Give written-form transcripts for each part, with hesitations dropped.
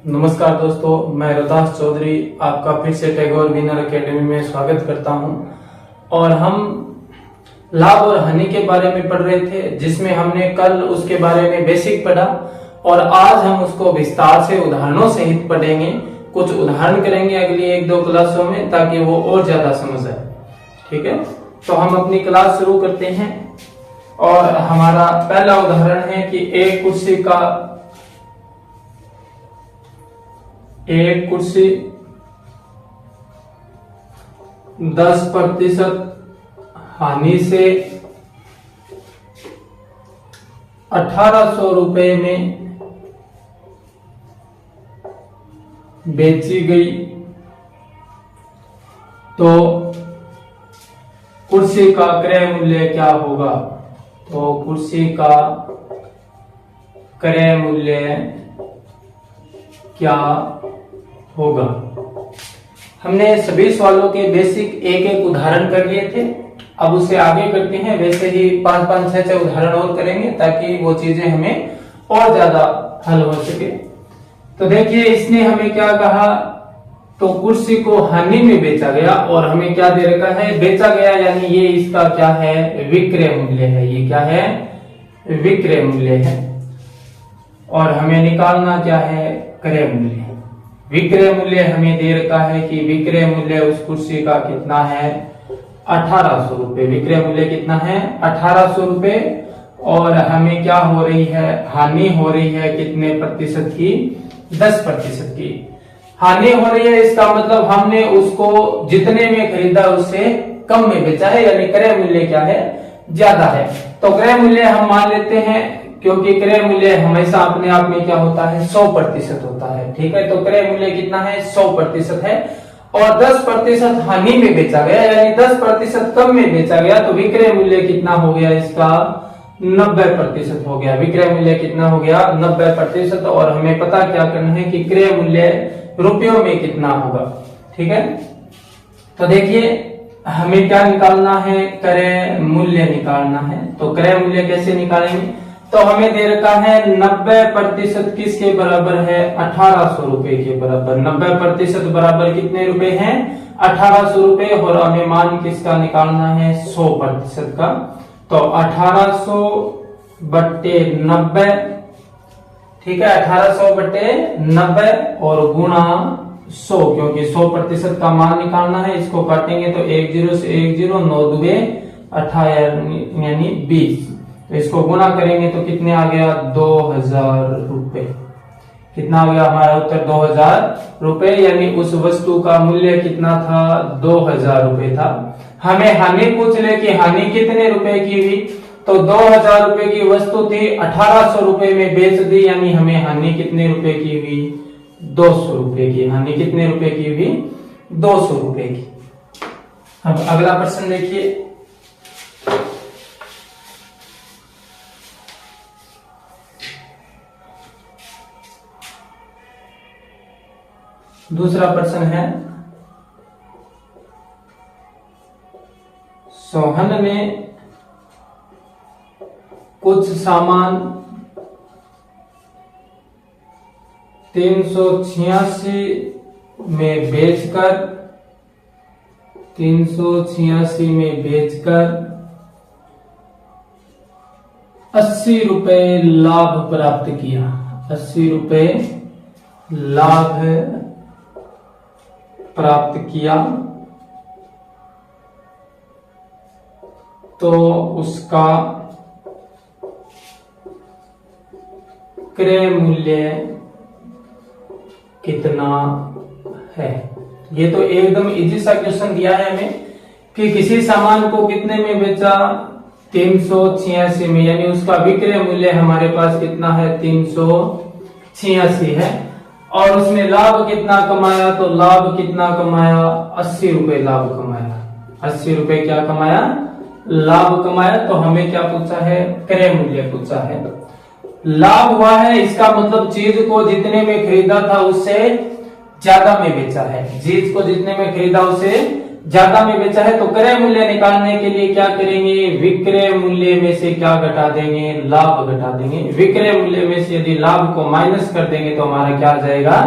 नमस्कार दोस्तों, मैं रोहतास चौधरी आपका फिर से टैगोर विनर एकेडमी में स्वागत करता हूं। और हम लाभ और हानि के बारे में पढ़ रहे थे, जिसमें हमने कल उसके बारे में बेसिक पढ़ा और आज हम उसको विस्तार से उदाहरणों सहित पढ़ेंगे। कुछ उदाहरण करेंगे अगली 1-2 क्लासों में, ताकि वो और ज्यादा समझ आए। ठीक है, तो हम अपनी क्लास शुरू करते हैं। और हमारा पहला उदाहरण है कि एक कुर्सी 10% हानि से 1800 रुपए में बेची गई, तो कुर्सी का क्रय मूल्य क्या होगा? तो कुर्सी का क्रय मूल्य क्या होगा? हमने सभी सवालों के बेसिक एक एक उदाहरण कर लिए थे। अब उसे आगे करते हैं। वैसे ही 5-5, 6-6 उदाहरण और करेंगे, ताकि वो चीजें हमें और ज्यादा हल हो सके। तो देखिए, इसने हमें क्या कहा? तो कुर्सी को हानि में बेचा गया, और हमें क्या दे रखा है? बेचा गया, यानी ये इसका क्या है? विक्रय मूल्य है। ये क्या है? विक्रय मूल्य है। और हमें निकालना क्या है? क्रय मूल्य। विक्रय मूल्य हमें दे रखा है कि विक्रय मूल्य उस कुर्सी का कितना है? 1800 रुपए। विक्रय मूल्य कितना है? 1800 रुपए। और हमें क्या हो रही है? हानि हो रही है कितने प्रतिशत की? 10% की हानि हो रही है। इसका मतलब हमने उसको जितने में खरीदा उससे कम में बेचा है, यानी क्रय मूल्य क्या है? ज्यादा है। तो क्रय मूल्य हम मान लेते हैं, क्योंकि क्रय मूल्य हमेशा अपने आप में क्या होता है? 100% होता है। ठीक है, तो क्रय मूल्य कितना है? 100% है। और 10% हानि में बेचा गया, यानी 10% कम में बेचा गया, तो विक्रय मूल्य कितना हो गया इसका? 90% हो गया। विक्रय मूल्य कितना हो गया? 90%। और हमें पता क्या करना है कि क्रय मूल्य रुपयों में कितना होगा। ठीक है, तो देखिए हमें क्या निकालना है? क्रय मूल्य निकालना है। तो क्रय मूल्य कैसे निकालेंगे? तो हमें दे रखा है 90% किसके बराबर है? 1800 रुपए के बराबर। 90% बराबर कितने रुपए हैं? 1800 रुपए। और हमें मान किसका निकालना है? 100% का। तो 1800 बट्टे 90, ठीक है, 1800 बट्टे 90 और गुणा 100, क्योंकि 100% का मान निकालना है। इसको काटेंगे तो 1 0 से 1 0, 9 दुगे 18 यानी 20। तो इसको गुणा करेंगे तो कितने आ गया? 2000 रुपए। कितना आ गया हमारा उत्तर? 2000 रुपए। यानी उस वस्तु का मूल्य कितना था? 2000 रुपए था। हमें हानि पूछ ले कि हानि कितने रुपए की हुई, तो 2000 रुपए की वस्तु थी, 1800 रुपए में बेच दी, यानी हमें हानि कितने रुपए की हुई? 200 रुपए की। हानि कितने रुपए की हुई? 200 रुपए की। अब अगला प्रश्न देखिए। दूसरा प्रश्न है, सोहन ने कुछ सामान 386 में बेचकर 80 रुपए लाभ प्राप्त किया। 80 रुपए लाभ प्राप्त किया, तो उसका क्रय मूल्य कितना है? ये तो एकदम इजी सा क्वेश्चन दिया है हमें कि किसी सामान को कितने में बेचा? 386 में, यानी उसका विक्रय मूल्य हमारे पास कितना है? 386 है। और उसने लाभ कितना कमाया? तो लाभ कितना कमाया? 80 रुपए लाभ कमाया। 80 रुपए क्या कमाया? लाभ कमाया। तो हमें क्या पूछा है? क्रय मूल्य पूछा है। लाभ हुआ है, इसका मतलब चीज को जितने में खरीदा था उससे ज्यादा में बेचा है। चीज को जितने में खरीदा उससे ज्यादा में बेचा है, तो क्रय मूल्य निकालने के लिए क्या करेंगे, विक्रय मूल्य में से क्या घटा देंगे, लाभ घटा देंगे। विक्रय मूल्य में से यदि लाभ को माइनस कर देंगे तो हमारा क्या आ जाएगा,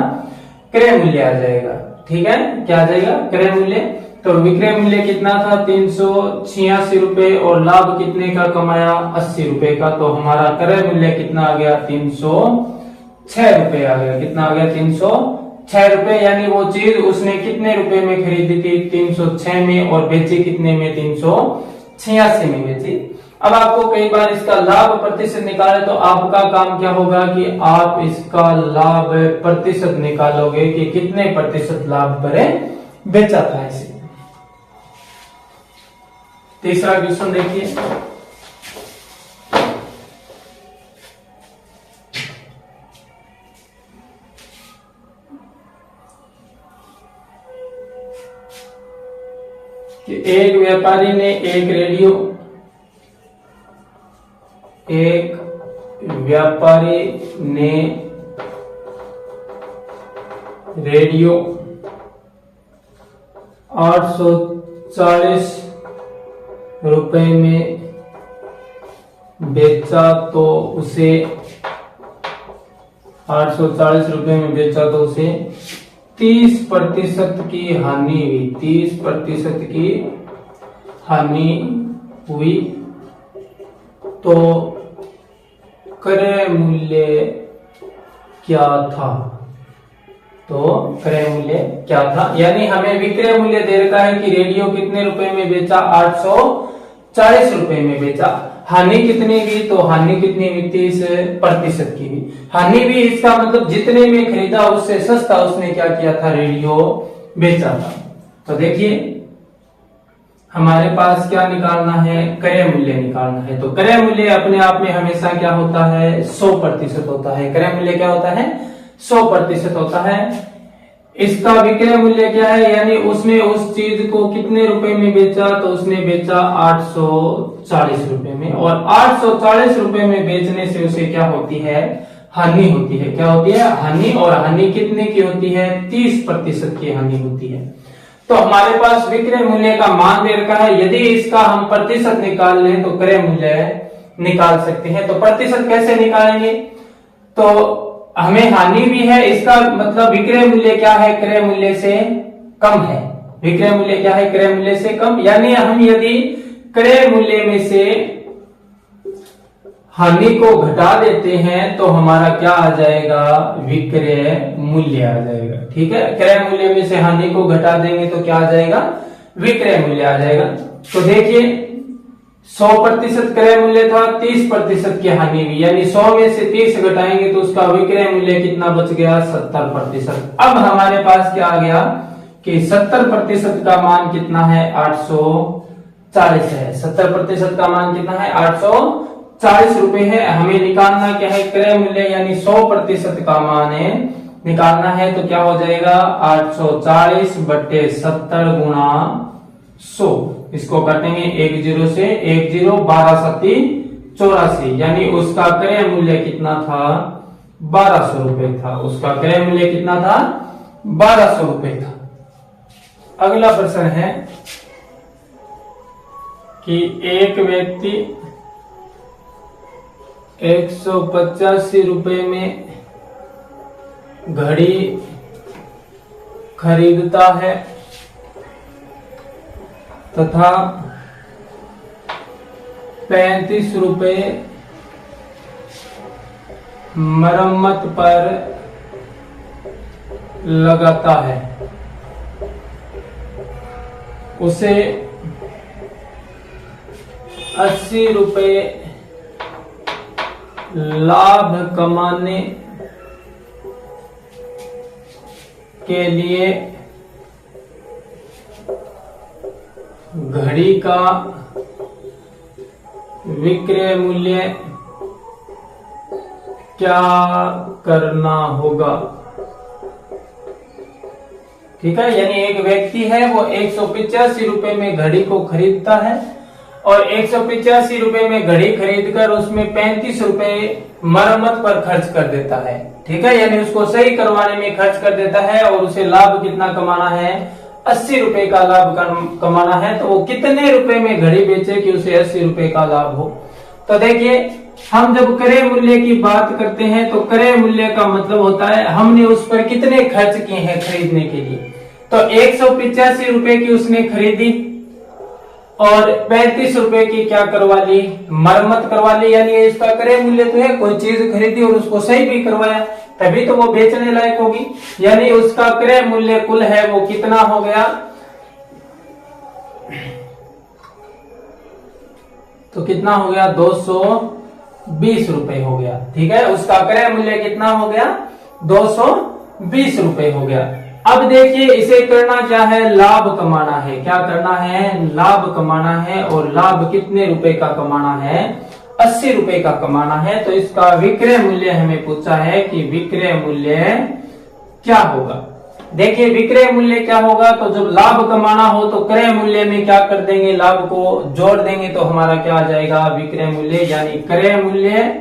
क्रय मूल्य आ जाएगा। ठीक है, क्या आ जाएगा, क्रय मूल्य। तो विक्रय मूल्य कितना था, 386 रुपए, और लाभ कितने का कमाया, 80 रुपए का। तो हमारा क्रय मूल्य कितना आ गया, 306 रुपए आ गया। कितना आ गया, 306 रुपए। यानी वो चीज उसने कितने रुपए में खरीदी थी, 306 में, और बेची कितने में, 386 में बेची। अब आपको कई बार इसका लाभ प्रतिशत निकाले, तो आपका काम क्या होगा कि आप इसका लाभ प्रतिशत निकालोगे कि कितने प्रतिशत लाभ पर बेचा था इसे। तीसरा क्वेश्चन देखिए, कि एक व्यापारी ने एक रेडियो 840 रुपए में बेचा, तो उसे 840 रुपए में बेचा तो उसे 30% की हानि हुई। 30% की हानि हुई। तो क्रय मूल्य क्या था, तो क्रय मूल्य क्या था। यानी हमें विक्रय मूल्य दे रखा है कि रेडियो कितने रुपए में बेचा, 840 रुपए में बेचा। हानि कितनी हुई, तो हानि कितनी हुई, 30% की हुई। हानि भी इसका मतलब जितने में खरीदा उससे सस्ता उसने क्या किया था, रेडियो बेचा था। तो देखिए हमारे पास क्या निकालना है, क्रय मूल्य निकालना है। तो क्रय मूल्य अपने आप में हमेशा क्या होता है, 100% होता है। क्रय मूल्य क्या होता है, 100% होता है। इसका विक्रय मूल्य क्या है, यानी उसने उस चीज को कितने रुपए में बेचा, तो उसने बेचा 840 रुपए में, और 840 रुपए में बेचने से उसे क्या होती है, हानि होती है। क्या होती है, हानि। और हानि कितने की होती है, 30% की हानि होती है। तो हमारे पास विक्रय मूल्य का मान दे रखा है, यदि इसका हम प्रतिशत निकाल लें तो क्रय मूल्य निकाल सकते हैं। तो प्रतिशत कैसे निकालेंगे, तो हमें हानि भी है, इसका मतलब विक्रय मूल्य क्या है, क्रय मूल्य से कम है। विक्रय मूल्य क्या है, क्रय मूल्य से कम। यानी हम यदि क्रय मूल्य में से हानि को घटा देते हैं तो हमारा क्या आ जाएगा, विक्रय मूल्य आ जाएगा। ठीक है, क्रय मूल्य में से हानि को घटा देंगे तो क्या आ जाएगा, विक्रय मूल्य आ जाएगा। तो देखिए 100% क्रय मूल्य था, 30% की हानि हुई, यानी 100 में से 30 घटाएंगे तो उसका विक्रय मूल्य कितना बच गया, 70%। अब हमारे पास क्या आ गया कि 70% का मान कितना है, 840 है। 70% का मान कितना है, 840 रुपए है। हमें निकालना क्या है, क्रय मूल्य, यानी 100% का मान है निकालना है। तो क्या हो जाएगा, 840 बटे 70 गुणा 100। इसको काटेंगे 1 0 से, 1 0 12 7 84, यानी उसका क्रय मूल्य कितना था, 1200 रुपए था। उसका क्रय मूल्य कितना था, 1200 रुपए था। अगला प्रश्न है कि एक व्यक्ति 185 रुपए में घड़ी खरीदता है तथा 35 रुपए मरम्मत पर लगाता है। उसे 80 रुपए लाभ कमाने के लिए घड़ी का विक्रय मूल्य क्या करना होगा। ठीक है, यानी एक व्यक्ति है वो 185 रुपए में घड़ी को खरीदता है और 185 रुपए में घड़ी खरीदकर उसमें 35 रुपए मरम्मत पर खर्च कर देता है। ठीक है, यानी उसको सही करवाने में खर्च कर देता है और उसे लाभ कितना कमाना है, 80 रुपए का लाभ कमाना है, तो वो कितने रुपए में घड़ी बेचे कि उसे 80 रुपए का लाभ हो। तो देखिए, हम जब क्रय मूल्य की बात करते हैं तो क्रय मूल्य का मतलब होता है हमने उस पर कितने खर्च किए हैं खरीदने के लिए। तो 185 रुपए की उसने खरीदी और 35 रुपए की क्या करवा ली, मरम्मत करवा ली, यानी इसका क्रय मूल्य तो है, कोई चीज खरीदी और उसको सही भी करवाया, तभी तो वो बेचने लायक होगी। यानी उसका क्रय मूल्य कुल है वो कितना हो गया, तो कितना हो गया, 220 रुपए हो गया। ठीक है, उसका क्रय मूल्य कितना हो गया, 220 रुपए हो गया। अब देखिए, इसे करना क्या है, लाभ कमाना है। क्या करना है, लाभ कमाना है, और लाभ कितने रुपए का कमाना है, 80 रुपए का कमाना है। तो इसका विक्रय मूल्य हमें पूछा है कि विक्रय मूल्य क्या होगा। देखिए, विक्रय मूल्य क्या होगा, तो जब लाभ कमाना हो तो क्रय मूल्य में क्या कर देंगे, लाभ को जोड़ देंगे, तो हमारा क्या आ जाएगा, विक्रय मूल्य, यानी क्रय मूल्य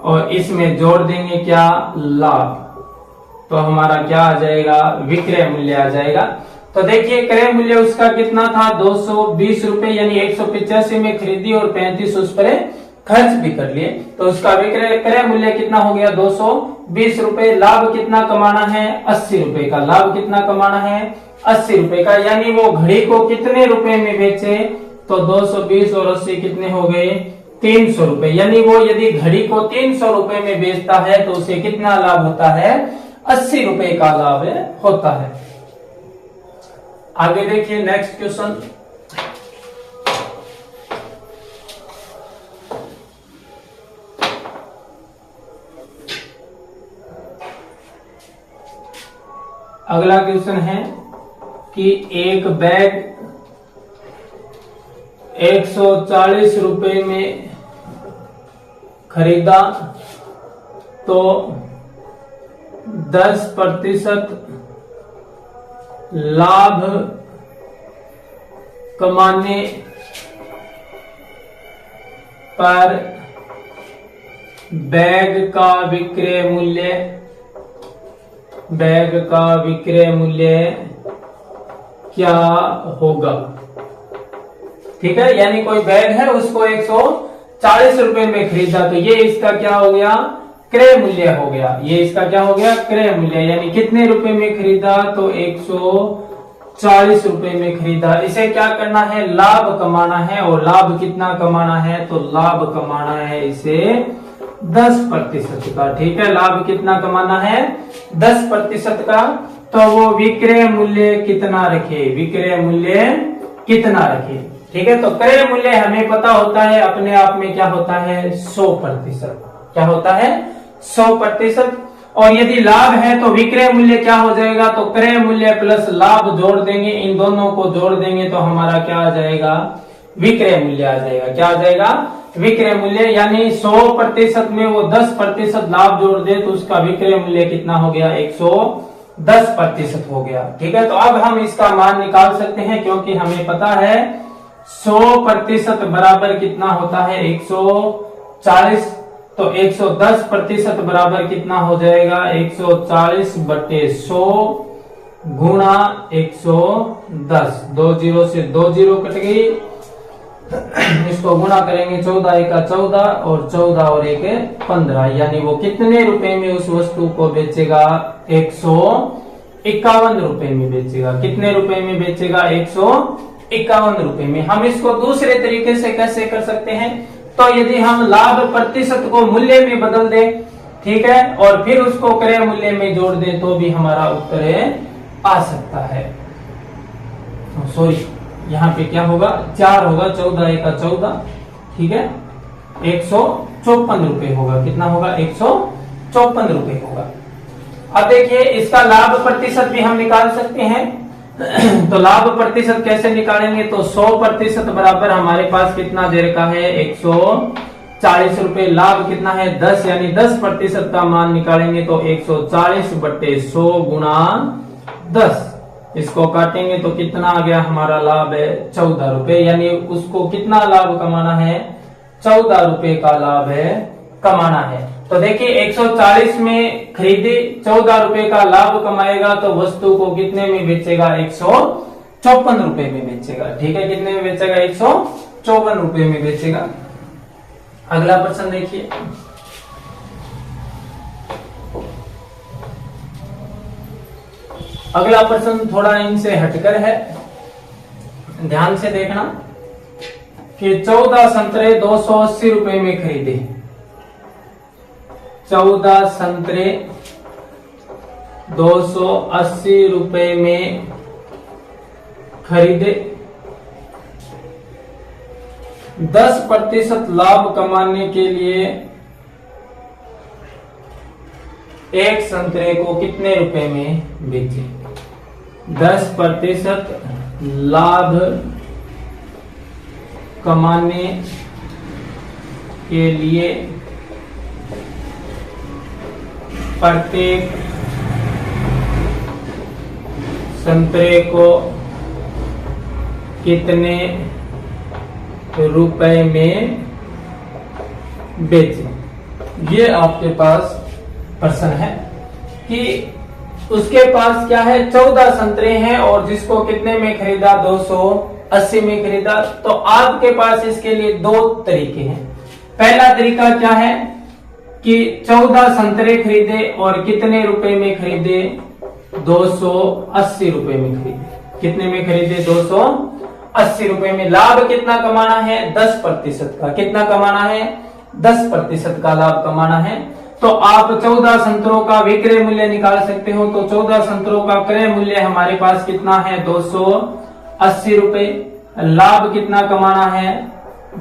और इसमें जोड़ देंगे क्या, लाभ, तो हमारा क्या आ जाएगा, विक्रय मूल्य आ जाएगा। तो देखिए, क्रय मूल्य उसका कितना था, 220 रुपए, यानी 185 में खरीदी और 35 उस पर खर्च भी कर लिए, तो उसका विक्रय क्रय मूल्य कितना हो गया, 220 रुपए। लाभ कितना कमाना है, 80 रुपए का। लाभ कितना कमाना है, 80 रुपए का, यानी वो घड़ी को कितने रुपए में बेचे, तो 220 और 80 कितने हो गए, 300 रुपए। यानी वो यदि घड़ी को 300 रुपए में बेचता है तो उसे कितना लाभ होता है, 80 रुपए का लाभ होता है। आगे देखिए नेक्स्ट क्वेश्चन, अगला क्वेश्चन है कि एक बैग 140 रुपए में खरीदा तो 10% लाभ कमाने पर बैग का विक्रय मूल्य क्या होगा। ठीक है, यानी कोई बैग है, उसको 140 रुपए में खरीदा, तो ये इसका क्या हो गया, क्रय मूल्य हो गया। ये इसका क्या हो गया, क्रय मूल्य, यानी कितने रुपए में खरीदा, तो 140 रुपए में खरीदा। इसे क्या करना है, लाभ कमाना है, और लाभ कितना कमाना है, तो लाभ कमाना है इसे 10% का। ठीक है, लाभ कितना कमाना है, 10% का। तो वो विक्रय मूल्य कितना रखे, विक्रय मूल्य कितना रखे। ठीक है, तो क्रय मूल्य हमें पता होता है अपने आप में क्या होता है, 100%। क्या होता है, 100%। और यदि लाभ है तो विक्रय मूल्य क्या हो जाएगा, तो क्रय मूल्य प्लस लाभ जोड़ देंगे, इन दोनों को जोड़ देंगे तो हमारा क्या आ जाएगा, विक्रय मूल्य आ जाएगा। क्या आ जाएगा, विक्रय मूल्य, यानी 100% में वो 10% लाभ जोड़ दे तो उसका विक्रय मूल्य कितना हो गया, 110% हो गया। ठीक है, तो अब हम इसका मान निकाल सकते हैं, क्योंकि हमें पता है 100% बराबर कितना होता है, 140। तो 110% बराबर कितना हो जाएगा, 140/100 गुणा 110। 2 जीरो से 2 जीरो कट गई, इसको गुणा करेंगे, 14 एका 14 और 14 और 1 15, यानी वो कितने रुपए में उस वस्तु को बेचेगा, 151 रुपए में बेचेगा। कितने रुपए में बेचेगा, 151 रुपए में। हम इसको दूसरे तरीके से कैसे कर सकते हैं, तो यदि हम लाभ प्रतिशत को मूल्य में बदल दें, ठीक है, और फिर उसको क्रय मूल्य में जोड़ दें तो भी हमारा उत्तर आ सकता है। सॉरी, यहाँ पे क्या होगा, 4 होगा, 14 एका 14, ठीक है, 154 रुपए होगा। कितना होगा, 154 रुपए होगा। अब देखिए, इसका लाभ प्रतिशत भी हम निकाल सकते हैं। तो लाभ प्रतिशत कैसे निकालेंगे, तो 100% बराबर हमारे पास कितना दे रखा है, 140 रुपए। लाभ कितना है, 10, यानी 10% का मान निकालेंगे तो 140/100 गुणा 10। इसको काटेंगे तो कितना आ गया, हमारा लाभ है 14 रुपए, यानी उसको कितना लाभ कमाना है, 14 रुपए का लाभ है कमाना है। तो देखिए 140 में खरीदे, 14 रुपए का लाभ कमाएगा, तो वस्तु को कितने में बेचेगा? 154 रुपए में बेचेगा। ठीक है, कितने में बेचेगा? 154 रुपए में बेचेगा। अगला प्रश्न देखिए, अगला प्रश्न थोड़ा इनसे हटकर है, ध्यान से देखना कि 14 संतरे 280 रुपए में खरीदे, 14 संतरे 280 रुपए में खरीदे, 10% लाभ कमाने के लिए एक संतरे को कितने रुपए में बेचे? 10% लाभ कमाने के लिए प्रत्येक संतरे को कितने रुपए में बेचे? ये आपके पास प्रश्न है कि उसके पास क्या है, 14 संतरे हैं और जिसको कितने में खरीदा? 280 में खरीदा। तो आपके पास इसके लिए दो तरीके हैं। पहला तरीका क्या है कि 14 संतरे खरीदे और कितने रुपए में खरीदे? 280 रुपए में खरीदे। कितने में खरीदे? 280 रुपए में। लाभ कितना कमाना है? 10% का। कितना कमाना है? 10% का लाभ कमाना है। तो आप 14 संतरों का विक्रय मूल्य निकाल सकते हो। तो 14 संतरों का क्रय मूल्य हमारे पास कितना है? 280 रुपए। लाभ कितना कमाना है?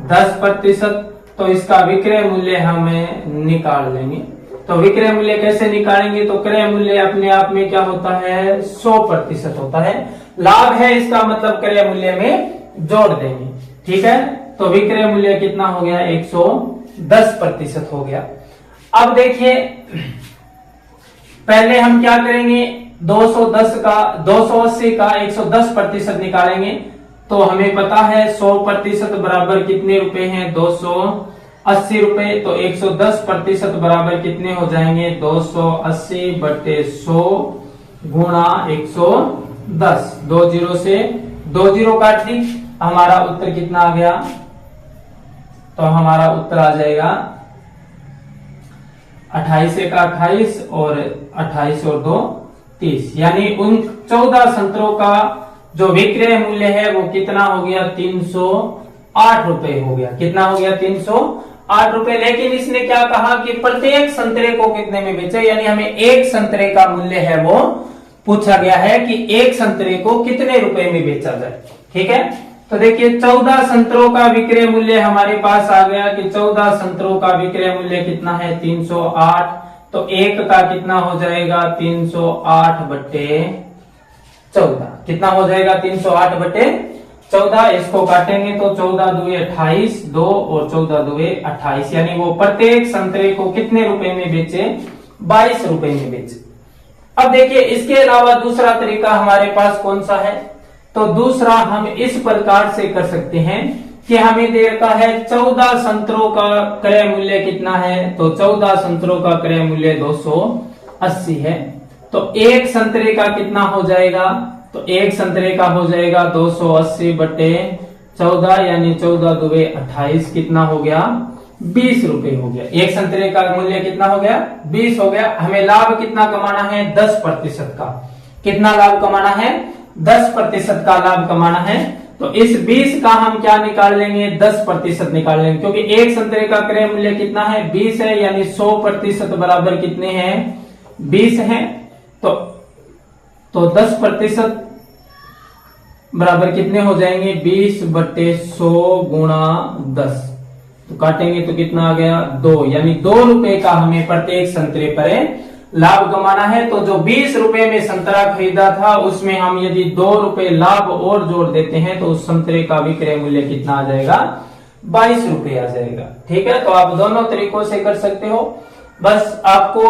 10%। तो इसका विक्रय मूल्य हमें निकाल लेंगे। तो विक्रय मूल्य कैसे निकालेंगे? तो क्रय मूल्य अपने आप में क्या होता है? 100% होता है। लाभ है, इसका मतलब क्रय मूल्य में जोड़ देंगे। ठीक है, तो विक्रय मूल्य कितना हो गया? 110% हो गया। अब देखिए, पहले हम क्या करेंगे? 280 का 110% निकालेंगे। तो हमें पता है 100% बराबर कितने रुपए हैं? 280 रुपए। तो 110% बराबर कितने हो जाएंगे? 280 बटे 100 गुणा 110। 2 जीरो से 2 जीरो काट दी, हमारा उत्तर कितना आ गया? तो हमारा उत्तर आ जाएगा 28 का 28 और 28 और 2 30। यानी उन 14 संतरों का जो विक्रय मूल्य है वो कितना हो गया? 308 रुपए हो गया। कितना हो गया? 308 रुपए। लेकिन इसने क्या कहा कि प्रत्येक संतरे को कितने में बेचे, यानी हमें एक संतरे का मूल्य है वो पूछा गया है कि एक संतरे को कितने रुपए में बेचा जाए। ठीक है, तो देखिए 14 संतरों का विक्रय मूल्य हमारे पास आ गया कि 14 संतरों का विक्रय मूल्य कितना है? 308। तो एक का कितना हो जाएगा? 308 बटे 14। कितना हो जाएगा? 308 बटे 14। इसको काटेंगे तो 14 दुए 28, 2 और 14 दुए 28। यानी वो प्रत्येक संतरे को कितने रुपए में बेचे? 22 रुपए में बेचे। अब देखिए, इसके अलावा दूसरा तरीका हमारे पास कौन सा है? तो दूसरा हम इस प्रकार से कर सकते हैं कि हमें दे रखा है 14 संतरों का क्रय मूल्य कितना है? तो 14 संतरों का क्रय मूल्य 280 है। तो एक संतरे का कितना हो जाएगा? तो एक संतरे का हो जाएगा 280 बटे 14, यानी 14 दुए 28। कितना हो गया? 20 रुपए हो गया। एक संतरे का मूल्य कितना हो गया? 20 हो गया। हमें लाभ कितना कमाना है? 10% का। कितना लाभ कमाना है? 10% का लाभ कमाना है। तो इस 20 का हम क्या निकाल लेंगे? 10% निकाल लेंगे, क्योंकि एक संतरे का क्रय मूल्य कितना है? 20 है। यानी 100% बराबर कितने हैं? 20 है। तो 10% बराबर कितने हो जाएंगे? 20 बटे 100 गुणा 10। तो काटेंगे तो कितना आ गया? 2। यानी 2 रुपए का हमें प्रत्येक संतरे पर लाभ कमाना है। तो जो 20 रुपए में संतरा खरीदा था उसमें हम यदि 2 रुपए लाभ और जोड़ देते हैं तो उस संतरे का विक्रय मूल्य कितना आ जाएगा? 22 रुपए आ जाएगा। ठीक है, तो आप दोनों तरीकों से कर सकते हो। बस आपको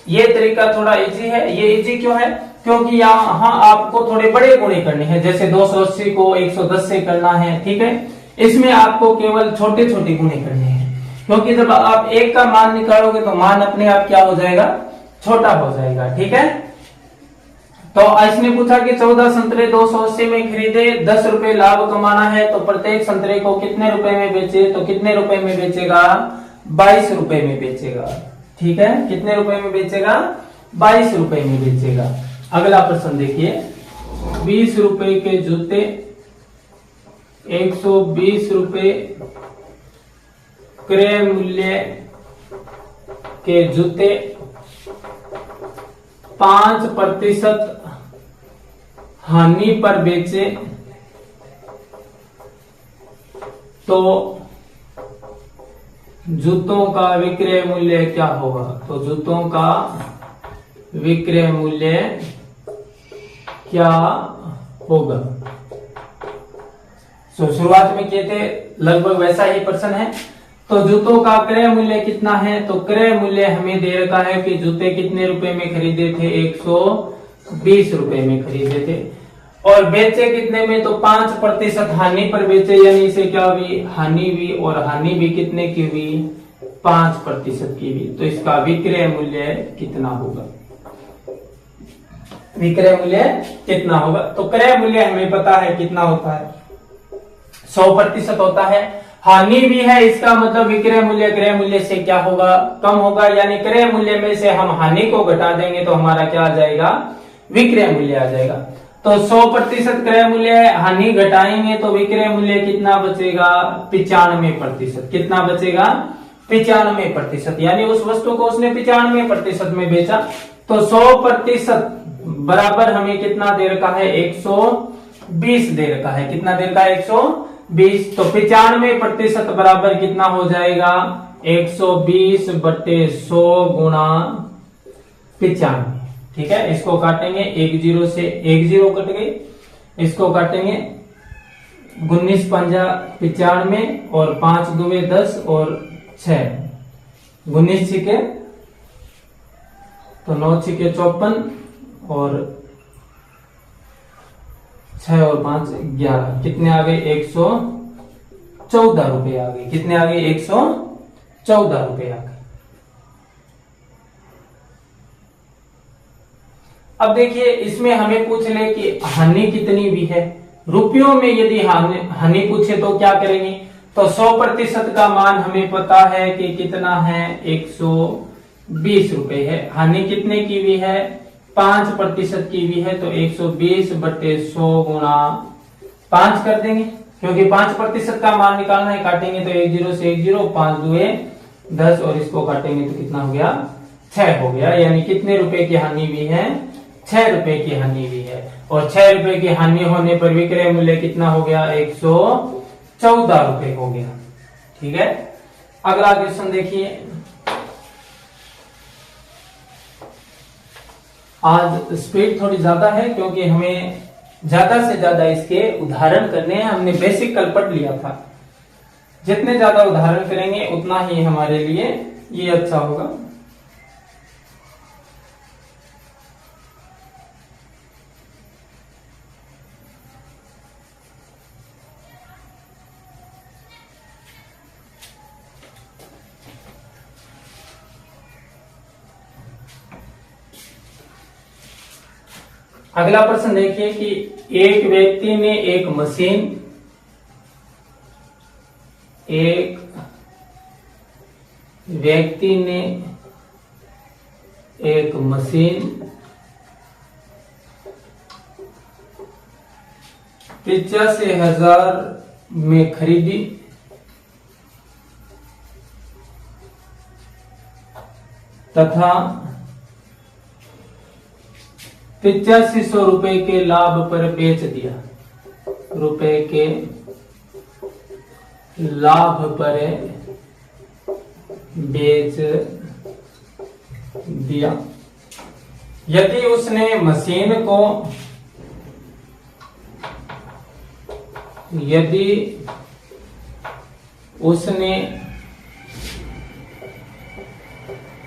ये तरीका थोड़ा इजी है। ये इजी क्यों है? क्योंकि यहाँ आपको थोड़े बड़े गुणे करने हैं, जैसे 280 को 110 से करना है। ठीक है, इसमें आपको केवल छोटे छोटे गुणे करने हैं। क्योंकि जब आप एक का मान निकालोगे तो मान अपने आप क्या हो जाएगा, छोटा हो जाएगा। ठीक है, तो इसने पूछा कि 14 संतरे 280 में खरीदे, 10 रुपए लाभ कमाना है, तो प्रत्येक संतरे को कितने रुपए में बेचे, तो कितने रुपए में बेचेगा, 22 रुपए में बेचेगा। ठीक है, कितने रुपए में बेचेगा, 22 रुपए में बेचेगा। अगला प्रश्न देखिए, 20 रुपए के जूते 120 रुपए क्रय मूल्य के जूते 5% हानि पर बेचे तो जूतों का विक्रय मूल्य क्या होगा, तो जूतों का विक्रय मूल्य क्या होगा। तो शुरुआत में किए थे लगभग वैसा ही प्रश्न है। तो जूतों का क्रय मूल्य कितना है, तो क्रय मूल्य हमें दे रखा है कि जूते कितने रुपए में खरीदे थे, 120 रुपए में खरीदे थे, और बेचे कितने में, तो 5% हानि पर बेचे, यानी इसे क्या हुई, हानि हुई, और हानि भी कितने की हुई, 5% की हुई। तो इसका विक्रय मूल्य कितना होगा, विक्रय मूल्य कितना होगा। तो क्रय मूल्य हमें पता है कितना होता है, 100% होता है। हानि भी है, इसका मतलब विक्रय मूल्य क्रय मूल्य से क्या होगा, कम होगा, यानी क्रय मूल्य में से हम हानि को घटा देंगे तो हमारा क्या आ जाएगा, विक्रय मूल्य आ जाएगा। तो 100% क्रय मूल्य है, हानि घटाएंगे तो विक्रय मूल्य कितना बचेगा, 95%। कितना बचेगा, 95%, यानी उस वस्तु को उसने 95% में बेचा। तो 100% बराबर हमें कितना दे रखा है, 120 दे रखा है। कितना दे रखा है, 120। तो 95% बराबर कितना हो जाएगा, 120 बटे 100 गुणा 95। ठीक है, इसको काटेंगे, 10 से 10 कट गई, इसको काटेंगे 19 पंजा 95 और 5 दुए 10 और 6 19 छिके तो 9 छिके 54 और 6 और 5 11, कितने आ गए, 114 रुपए आ गए। कितने आ गए, 114 रुपए आ गए। अब देखिए इसमें हमें पूछ ले कि हानि कितनी भी है। रुपयों में यदि हानि पूछे तो क्या करेंगे, तो 100% का मान हमें पता है कि कितना है, 120 रुपए है। हानि कितने की भी है, 5% की भी है, तो 120 बटे 100 गुणा 5 कर देंगे, क्योंकि 5% का मान निकालना है। काटेंगे तो 10 से 10, 5 दुए 10 और इसको काटेंगे तो कितना हो गया, 6 हो गया। यानी कितने रुपए की हानि भी है, 6 रुपए की हानि भी है। और 6 रुपए की हानि होने पर विक्रय मूल्य कितना हो गया, 114 रुपए हो गया। ठीक है, अगला क्वेश्चन देखिए। आज स्पीड थोड़ी ज्यादा है क्योंकि हमें ज्यादा से ज्यादा इसके उदाहरण करने हैं। हमने बेसिक कल पढ़ लिया था, जितने ज्यादा उदाहरण करेंगे उतना ही हमारे लिए ये अच्छा होगा। अगला प्रश्न देखिए कि एक व्यक्ति ने एक मशीन 85,000 में खरीदी तथा 8500 रुपए के लाभ पर बेच दिया। रुपए के लाभ पर बेच दिया। यदि उसने मशीन को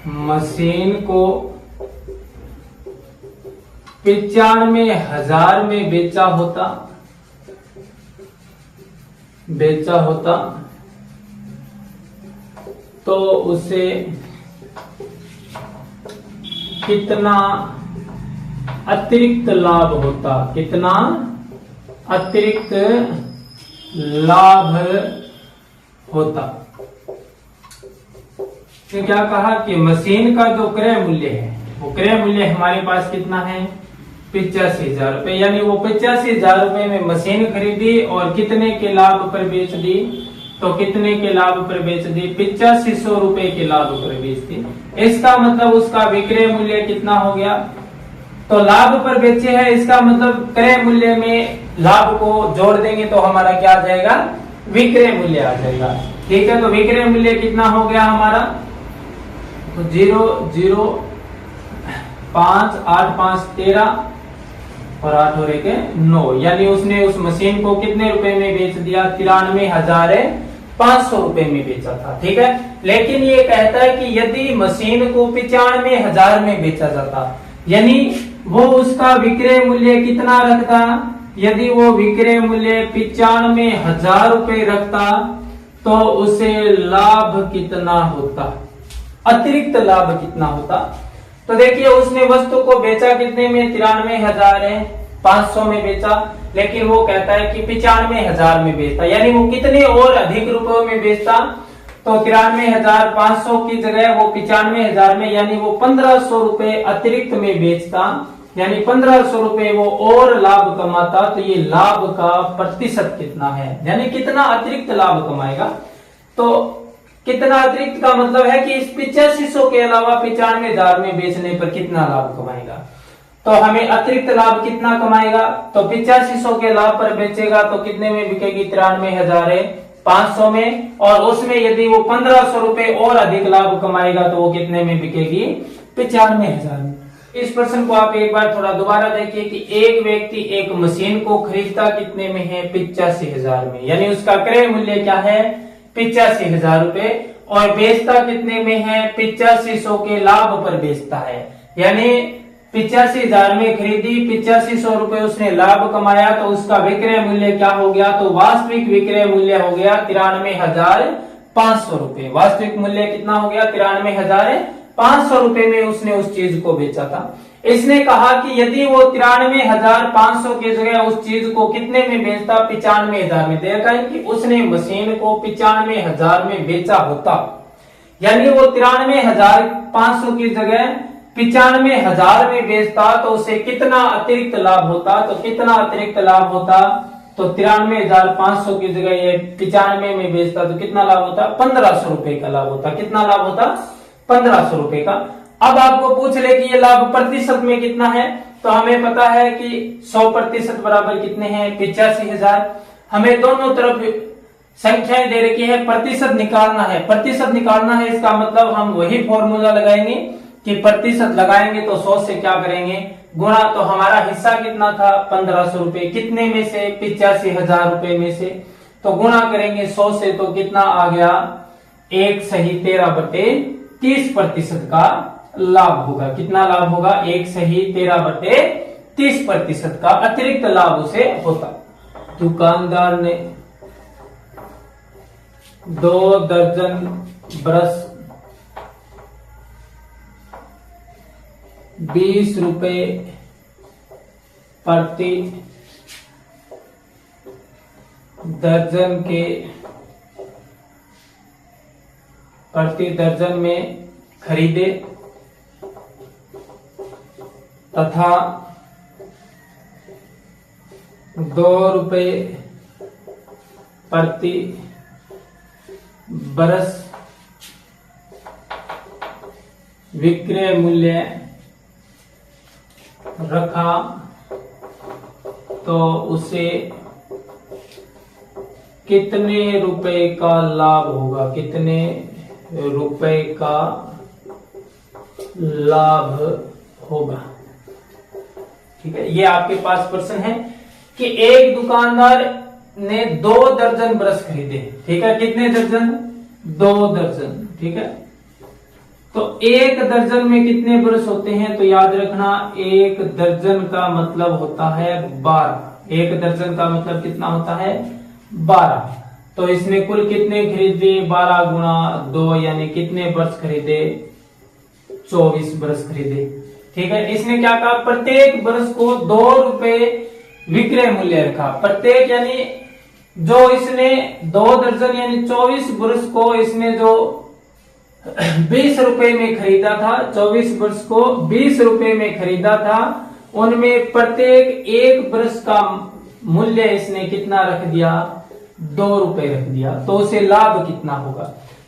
मशीन को 95,000 में बेचा होता तो उसे कितना अतिरिक्त लाभ होता, कितना अतिरिक्त लाभ होता। तो क्या कहा कि मशीन का जो क्रय मूल्य है, वो क्रय मूल्य हमारे पास कितना है, 85,000 रुपए। यानी वो 85,000 रुपए में मशीन खरीदी और कितने के लाभ पर बेच दी, तो कितने के लाभ पर बेच दी, 8500 रुपए के लाभ पर बेच दी। इसका मतलब उसका विक्रय मूल्य कितना हो गया, तो लाभ पर बेचे है, इसका मतलब क्रय मूल्य में लाभ को जोड़ देंगे तो हमारा क्या आ जाएगा, विक्रय मूल्य आ जाएगा। ठीक है, तो विक्रय मूल्य कितना हो गया हमारा, तो 0,0,5,8,5,13 और 8 हो रहे 9, यानी उसने उस मशीन को कितने रुपए में बेच दिया, 93,500 रुपए में बेचा था। ठीक है, लेकिन ये कहता है कि यदि मशीन को 95,000 में बेचा जाता, यानी वो उसका विक्रय मूल्य कितना रखता, यदि वो विक्रय मूल्य 95,000 रुपए रखता तो उसे लाभ कितना होता, अतिरिक्त लाभ कितना होता। तो देखिए उसने वस्तु को बेचा कितने में, 93,500 में बेचा, लेकिन वो कहता है कि 95,000 में बेचता, यानी वो कितने और अधिक रुपयों में बेचता, तो 93,500 की जगह वो 95,000 में, यानी वो 1,500 रुपए अतिरिक्त में बेचता, यानी 1,500 रुपए वो और लाभ कमाता। तो ये लाभ का प्रतिशत कितना है, यानी कितना अतिरिक्त लाभ कमाएगा। तो कितना अतिरिक्त का मतलब है कि इस 8500 के अलावा 95,000 में बेचने पर कितना लाभ कमाएगा। तो हमें अतिरिक्त लाभ कितना कमाएगा, तो 8500 के लाभ पर बेचेगा तो कितने में बिकेगी, 93,500 में, और उसमें यदि वो 1,500 रुपए और अधिक लाभ कमाएगा तो वो कितने में बिकेगी, 95,000 में। इस प्रश्न को आप एक बार थोड़ा दोबारा देखिए कि एक व्यक्ति एक मशीन को खरीदता कितने में है, 85,000 में, यानी उसका क्रय मूल्य क्या है, 85,000 रुपए, और बेचता कितने में है, 8500 के लाभ पर बेचता है, यानी 85,000 में खरीदी, 8500 रुपए उसने लाभ कमाया, तो उसका विक्रय मूल्य क्या हो गया, तो वास्तविक विक्रय मूल्य हो गया 93,500 रुपए। वास्तविक मूल्य कितना हो गया, 93,500 रुपए में उसने उस चीज को बेचा था। इसने कहा कि यदि वो 93,500 की जगह उस चीज को कितने में बेचता, 95,000 में, देखा कि उसने मशीन को 95,000 में बेचा होता, यानी वो 93,500 की जगह 95,000 में बेचता तो उसे कितना अतिरिक्त लाभ होता, तो कितना अतिरिक्त लाभ होता, तो 93,500 की जगह ये 95 में बेचता तो कितना लाभ होता, 1,500 रुपए का लाभ होता। कितना लाभ होता, 1,500 रुपए का। अब आपको पूछ ले कि ये लाभ प्रतिशत में कितना है, तो हमें पता है कि 100% बराबर कितने हैं, 85,000। हमें दोनों तरफ संख्याएं दे रखी है, प्रतिशत निकालना है। प्रतिशत निकालना है इसका मतलब हम वही फॉर्मूला लगाएंगे कि प्रतिशत लगाएंगे तो 100 से क्या करेंगे, गुणा। तो हमारा हिस्सा कितना था, 1,500 रुपए, कितने में से, 85,000 रुपए में से, तो गुणा करेंगे 100 से, तो कितना आ गया, 1/13/30% का लाभ होगा। कितना लाभ होगा, 1/13/30% का अतिरिक्त लाभ उसे होता। दुकानदार ने 2 दर्जन ब्रश 20 रुपए प्रति दर्जन के प्रति दर्जन में खरीदे तथा 2 रुपए प्रति बरस विक्रय मूल्य रखा, तो उसे कितने रुपए का लाभ होगा, कितने रुपए का लाभ होगा। ठीक है, ये आपके पास प्रश्न है कि एक दुकानदार ने 2 दर्जन ब्रश खरीदे। ठीक है, कितने दर्जन, 2 दर्जन। ठीक है, तो 1 दर्जन में कितने ब्रश होते हैं, तो याद रखना 1 दर्जन का मतलब होता है 12। 1 दर्जन का मतलब कितना होता है, 12। तो इसने कुल कितने खरीदे, 12 गुणा 2 यानी कितने ब्रश खरीदे, 24 ब्रश खरीदे। ठीक है, इसने क्या कहा, प्रत्येक ब्रश को 2 रुपए विक्रय मूल्य रखा। प्रत्येक यानी जो इसने 2 दर्जन यानी 24 ब्रश को इसने जो 20 रुपए में खरीदा था, 24 ब्रश को 20 रुपए में खरीदा था, उनमें प्रत्येक एक ब्रश का मूल्य इसने कितना रख दिया, 2 रुपए रख दिया। तो उसे लाभ कितना होगा,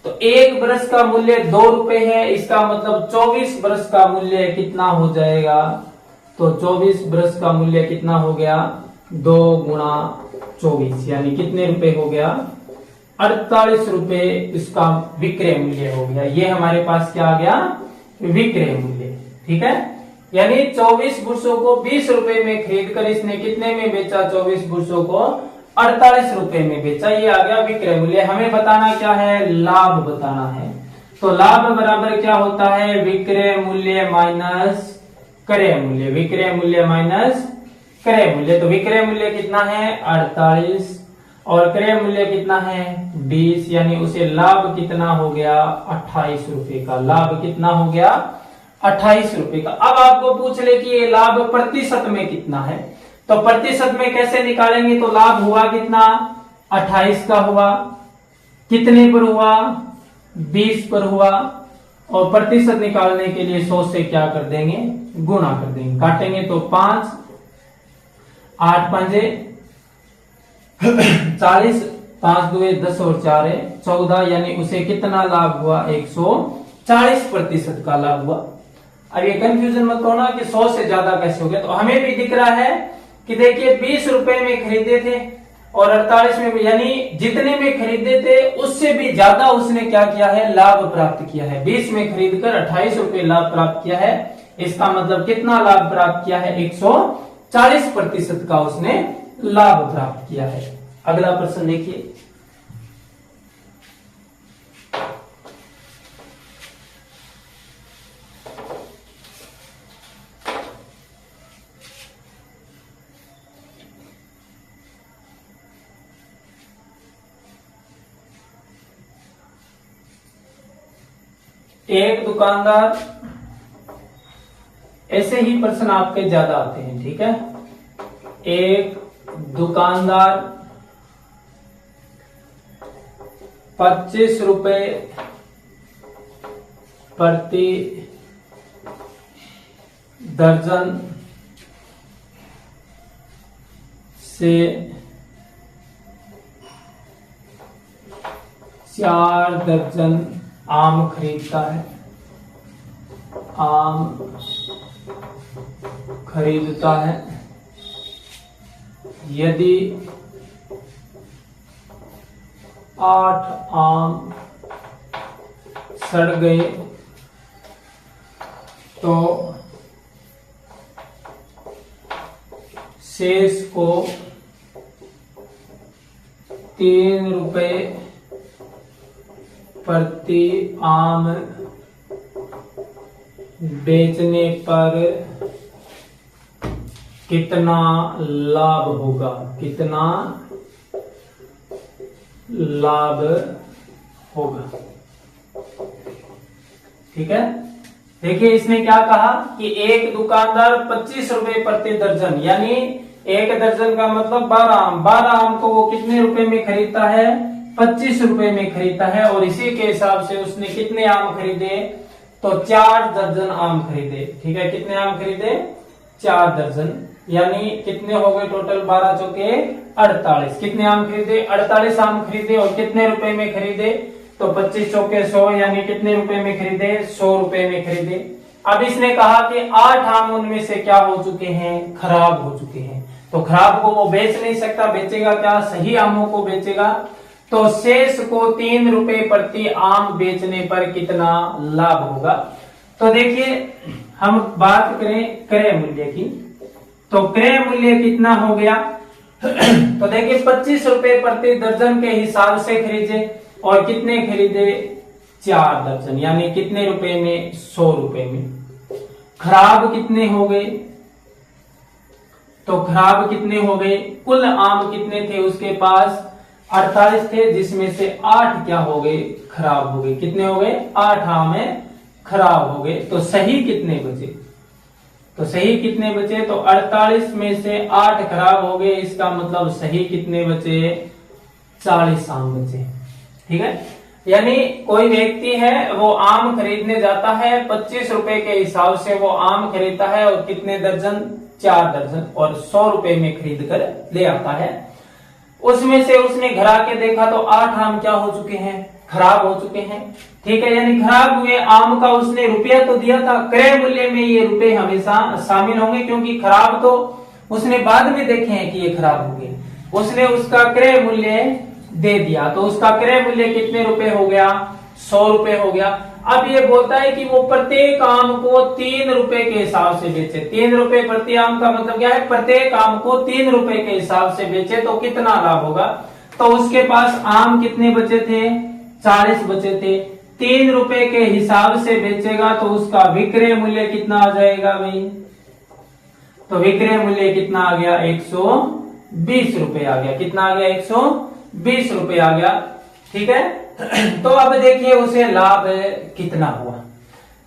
तो एक ब्रश का मूल्य 2 रुपए है, इसका मतलब 24 ब्रश का मूल्य कितना हो जाएगा, तो 24 ब्रश का मूल्य कितना हो गया, 2 गुणा 24 यानी कितने रुपए हो गया, 48 रुपए इसका विक्रय मूल्य हो गया। ये हमारे पास क्या आ गया, विक्रय मूल्य। ठीक है, यानी 24 ब्रशों को 20 रुपए में खरीद कर इसने कितने में बेचा, 24 ब्रशों को 48 रुपए में बेचा। ये आ गया विक्रय मूल्य। हमें बताना क्या है, लाभ बताना है। तो लाभ बराबर क्या होता है, विक्रय मूल्य माइनस क्रय मूल्य, विक्रय मूल्य माइनस क्रय मूल्य। तो विक्रय मूल्य कितना है, 48 और क्रय मूल्य कितना है, 20, यानी उसे लाभ कितना हो गया, 28 रुपए का। लाभ कितना हो गया, 28 रुपए का। अब आपको पूछ ले कि ये लाभ प्रतिशत में कितना है, तो प्रतिशत में कैसे निकालेंगे, तो लाभ हुआ कितना, 28 का हुआ, कितने पर हुआ, 20 पर हुआ, और प्रतिशत निकालने के लिए 100 से क्या कर देंगे, गुणा कर देंगे। काटेंगे तो 5, 8 पंजे 40, 5 दुए 10 और 4 है 14, यानी उसे कितना लाभ हुआ, 140% का लाभ हुआ। अब ये कंफ्यूजन मत होना कि 100 से ज्यादा कैसे हो गया, तो हमें भी दिख रहा है कि देखिए 20 रुपए में खरीदे थे और 48 में भी, यानी जितने में खरीदे थे उससे भी ज्यादा उसने क्या किया है, लाभ प्राप्त किया है। 20 में खरीदकर 28 रुपए लाभ प्राप्त किया है। इसका मतलब कितना लाभ प्राप्त किया है, 140% का उसने लाभ प्राप्त किया है। अगला प्रश्न देखिए, एक दुकानदार, ऐसे ही प्रश्न आपके ज्यादा आते हैं। ठीक है, एक दुकानदार 25 रुपए प्रति दर्जन से 4 दर्जन आम खरीदता है, आम खरीदता है। यदि 8 आम सड़ गए तो शेष को 3 रुपए प्रति आम बेचने पर कितना लाभ होगा, कितना लाभ होगा। ठीक है, देखिए इसने क्या कहा कि एक दुकानदार 25 रुपए प्रति दर्जन, यानी एक दर्जन का मतलब 12 आम, 12 आम को वो कितने रुपए में खरीदता है, 25 रुपए में खरीदता है। और इसी के हिसाब से उसने कितने आम खरीदे, तो 4 दर्जन आम खरीदे। ठीक है, कितने आम खरीदे, 4 दर्जन, यानी कितने हो गए टोटल, 12 चौके 48। कितने आम खरीदे, 48 आम खरीदे। और कितने रुपए में खरीदे, तो 25 चौके 100, यानी कितने रुपए में खरीदे, 100 रुपए में खरीदे। अब इसने कहा कि 8 आम उनमें से क्या हो चुके हैं, खराब हो चुके हैं। तो खराब को वो बेच नहीं सकता, बेचेगा क्या, सही आमों को बेचेगा। तो शेष को 3 रुपए प्रति आम बेचने पर कितना लाभ होगा। तो देखिए हम बात करें क्रय मूल्य की, तो क्रय मूल्य कितना हो गया, तो देखिए 25 रुपए प्रति दर्जन के हिसाब से खरीदे और कितने खरीदे, 4 दर्जन, यानी कितने रुपए में, 100 रुपए में। खराब कितने हो गए, तो खराब कितने हो गए, कुल आम कितने थे उसके पास, 48 थे, जिसमें से 8 क्या हो गए, खराब हो गए। कितने हो गए, 8 आम खराब हो गए। तो सही कितने बचे, तो सही कितने बचे, तो 48 में से 8 खराब हो गए, इसका मतलब सही कितने बचे, 40 आम बचे। ठीक है, यानी कोई व्यक्ति है वो आम खरीदने जाता है, 25 रुपए के हिसाब से वो आम खरीदता है और कितने दर्जन, 4 दर्जन, और 100 रुपए में खरीद कर ले आता है। उसमें से उसने घर आके देखा तो 8 आम क्या हो चुके हैं, खराब हो चुके हैं। ठीक है, यानी खराब हुए आम का उसने रुपया तो दिया था, क्रय मूल्य में ये रुपए हमेशा शामिल होंगे, क्योंकि खराब तो उसने बाद में देखे हैं कि ये खराब हो गए। उसने उसका क्रय मूल्य दे दिया, तो उसका क्रय मूल्य कितने रुपए हो गया, 100 रुपए हो गया। अब ये बोलता है कि वो प्रत्येक आम को 3 रुपए के हिसाब से बेचे। 3 रुपए प्रति आम का मतलब क्या है, प्रत्येक आम को 3 रुपए के हिसाब से बेचे तो कितना लाभ होगा। तो उसके पास आम कितने बचे थे, 40 बचे थे। 3 रुपए के हिसाब से बेचेगा तो उसका विक्रय मूल्य कितना आ जाएगा भाई, तो विक्रय मूल्य कितना आ गया, 120 रुपए आ गया। कितना आ गया, 120 रुपए आ गया। ठीक है, तो अब देखिए उसे लाभ कितना हुआ।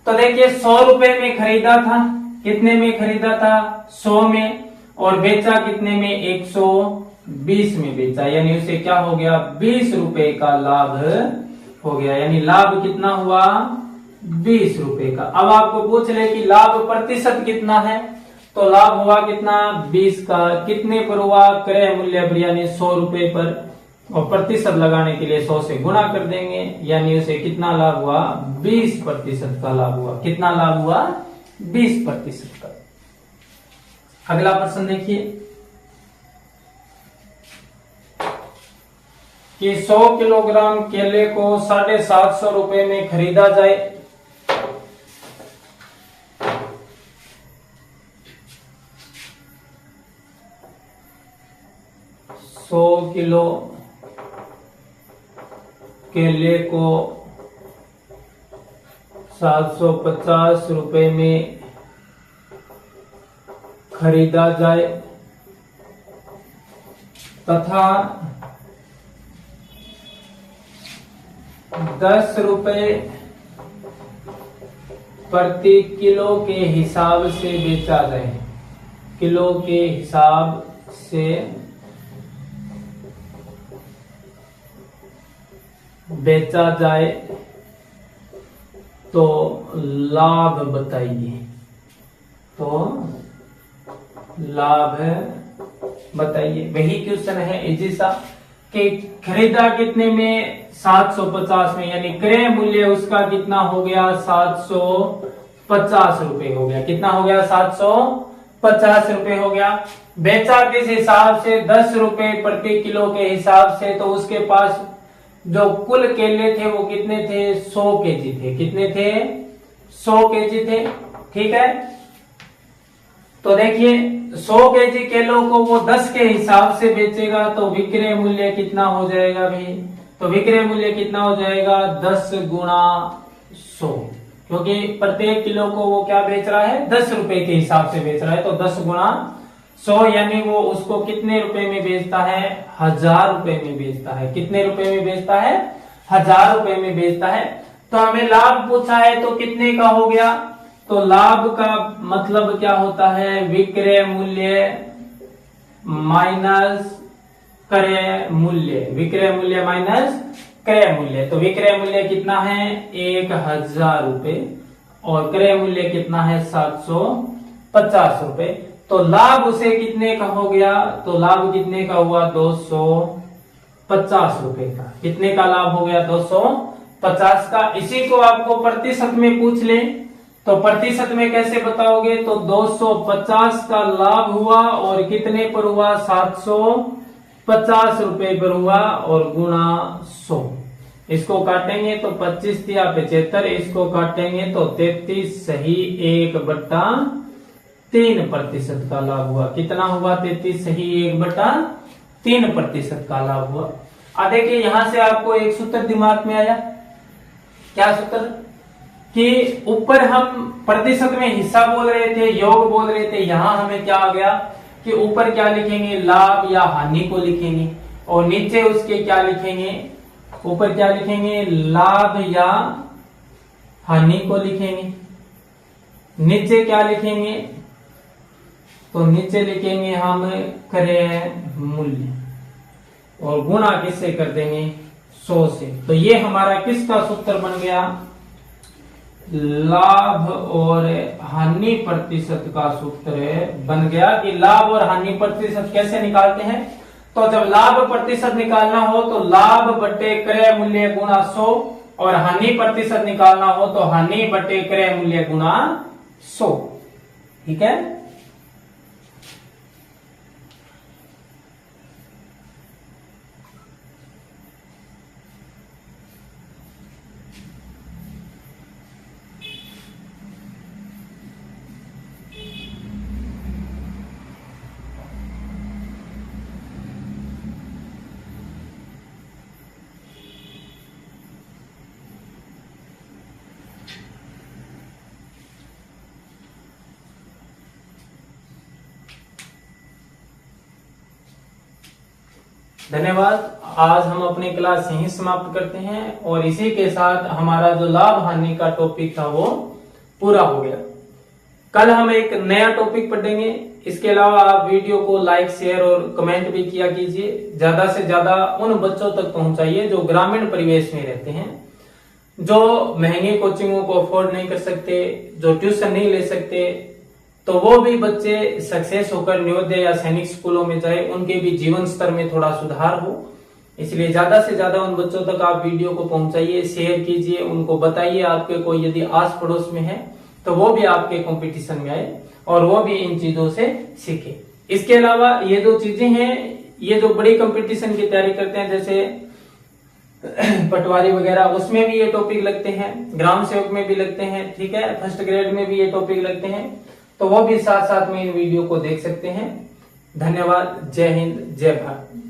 तो देखिए 100 रुपए में खरीदा था, कितने में खरीदा था, 100 में, और बेचा कितने में, 120 में बेचा, यानी उसे क्या हो गया, 20 रुपए का लाभ हो गया। यानी लाभ कितना हुआ, 20 रुपए का। अब आपको पूछ ले कि लाभ प्रतिशत कितना है, तो लाभ हुआ कितना, 20 का। कितने पर हुआ, क्रय मूल्य पर, यानी 100 रुपए पर, और प्रतिशत लगाने के लिए 100 से गुणा कर देंगे, यानी उसे कितना लाभ हुआ, 20% का लाभ हुआ। कितना लाभ हुआ, 20% का। अगला प्रश्न देखिए कि 100 किलोग्राम केले को 750 रुपए में खरीदा जाए। किलो केले को 750 रुपए में खरीदा जाए तथा 10 रुपए प्रति किलो के हिसाब से बेचा जाए। किलो के हिसाब से बेचा जाए तो लाभ बताइए। तो लाभ बताइए, वही क्वेश्चन है इजी सा कि खरीदा कितने में, 750 में, यानी क्रय मूल्य उसका कितना हो गया, 750 रुपए हो गया। कितना हो गया, 750 रुपए हो गया। बेचा किस हिसाब से, 10 रुपए प्रति किलो के हिसाब से, तो उसके पास जो कुल केले थे वो कितने थे, 100 केजी थे। कितने थे, 100 केजी थे। ठीक है, तो देखिए 100 केजी केलों को वो 10 के हिसाब से बेचेगा तो विक्रय मूल्य कितना हो जाएगा भाई, तो विक्रय मूल्य कितना हो जाएगा, 10 गुणा 100, क्योंकि प्रत्येक किलो को वो क्या बेच रहा है, 10 रुपए के हिसाब से बेच रहा है। तो 10 गुणा 100, यानी वो उसको कितने रुपए में बेचता है, 1000 रुपए में बेचता है। कितने रुपए में बेचता है, 1000 रुपए में बेचता है। तो हमें लाभ पूछा है तो कितने का हो गया, तो लाभ का मतलब क्या होता है, विक्रय मूल्य माइनस क्रय मूल्य। विक्रय मूल्य माइनस क्रय मूल्य। तो विक्रय मूल्य कितना है, 1000 रुपए, और क्रय मूल्य कितना है, 750 रुपए। तो लाभ उसे कितने का हो गया, तो लाभ कितने का हुआ, 250 रुपए का। कितने का लाभ हो गया, 250 का। इसी को आपको प्रतिशत में पूछ ले तो प्रतिशत में कैसे बताओगे, तो 250 का लाभ हुआ और कितने पर हुआ, 750 रुपए पर हुआ, और गुणा 100। इसको काटेंगे तो 25 या 75, इसको काटेंगे तो 33, सही 1/3% का लाभ हुआ। कितना हुआ, 33 सही 1/3% का लाभ हुआ। अब देखिए यहां से आपको एक सूत्र दिमाग में आया, क्या सूत्र, कि ऊपर हम प्रतिशत में हिस्सा बोल रहे थे, योग बोल रहे थे, यहां हमें क्या आ गया कि ऊपर क्या लिखेंगे, लाभ या हानि को लिखेंगे। और नीचे उसके क्या लिखेंगे, ऊपर क्या लिखेंगे, लाभ या हानि को लिखेंगे। नीचे क्या लिखेंगे, तो नीचे लिखेंगे हम क्रय मूल्य और गुणा किससे कर देंगे, 100 से। तो ये हमारा किसका सूत्र बन गया, लाभ और हानि प्रतिशत का सूत्र बन गया। कि लाभ और हानि प्रतिशत कैसे निकालते हैं, तो जब लाभ प्रतिशत निकालना हो तो लाभ बटे क्रय मूल्य गुणा 100 और हानि प्रतिशत निकालना हो तो हानि बटे क्रय मूल्य गुणा 100। ठीक है। धन्यवाद। आज हम अपनी क्लास यहीं समाप्त करते हैं और इसी के साथ हमारा जो लाभ हानि का टॉपिक था वो पूरा हो गया। कल हम एक नया टॉपिक पढ़ेंगे। इसके अलावा आप वीडियो को लाइक, शेयर और कमेंट भी किया कीजिए। ज्यादा से ज्यादा उन बच्चों तक पहुंचाइए जो ग्रामीण परिवेश में रहते हैं, जो महंगी कोचिंगों को अफोर्ड नहीं कर सकते, जो ट्यूशन नहीं ले सकते, तो वो भी बच्चे सक्सेस होकर नवोदय या सैनिक स्कूलों में जाए, उनके भी जीवन स्तर में थोड़ा सुधार हो। इसलिए ज्यादा से ज्यादा उन बच्चों तक आप वीडियो को पहुंचाइए, शेयर कीजिए, उनको बताइए आपके कोई यदि आस पड़ोस में है तो वो भी आपके कंपटीशन में आए और वो भी इन चीजों से सीखे। इसके अलावा ये जो चीजें हैं, ये जो बड़ी कंपटीशन की तैयारी करते हैं जैसे पटवारी वगैरह, उसमें भी ये टॉपिक लगते हैं, ग्राम सेवक में भी लगते हैं। ठीक है। फर्स्ट ग्रेड में भी ये टॉपिक लगते हैं, तो वो भी साथ साथ में इन वीडियो को देख सकते हैं। धन्यवाद। जय हिंद, जय भारत।